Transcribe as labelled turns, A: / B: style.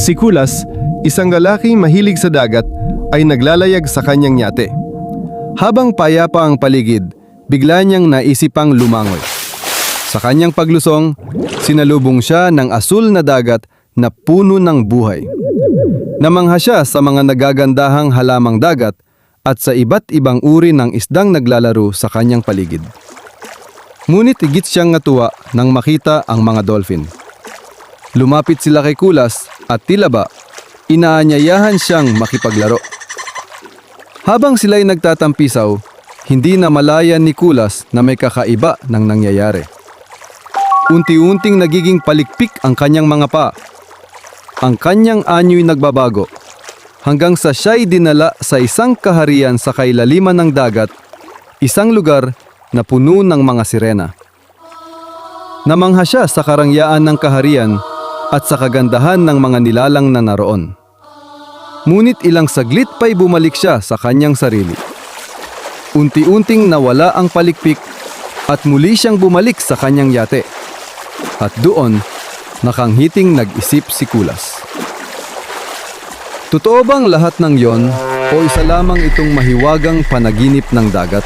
A: Si Kulas, isang lalaking mahilig sa dagat, ay naglalayag sa kanyang yate. Habang payapa ang paligid, bigla niyang naisipang lumangoy. Sa kanyang paglusong, sinalubong siya ng asul na dagat na puno ng buhay. Namangha siya sa mga nagagandahang halamang dagat at sa iba't ibang uri ng isdang naglalaro sa kanyang paligid. Ngunit higit siyang natuwa nang makita ang mga dolphin. Lumapit sila kay Kulas at tila ba, inaanyayahan siyang makipaglaro. Habang sila'y nagtatampisaw, hindi na malayan ni Kulas na may kakaiba ng nangyayari. Unti-unting nagiging palikpik ang kanyang mga paa. Ang kanyang anyo'y nagbabago, hanggang sa siya'y dinala sa isang kaharian sa kailaliman ng dagat, isang lugar na puno ng mga sirena. Namangha siya sa karangyaan ng kaharian at sa kagandahan ng mga nilalang na naroon. Ngunit ilang saglit pa'y bumalik siya sa kanyang sarili. Unti-unting nawala ang palikpik at muli siyang bumalik sa kanyang yate. At doon, nakanghiting nag-isip si Kulas. Totoo bang lahat ng yon o isa lamang itong mahiwagang panaginip ng dagat?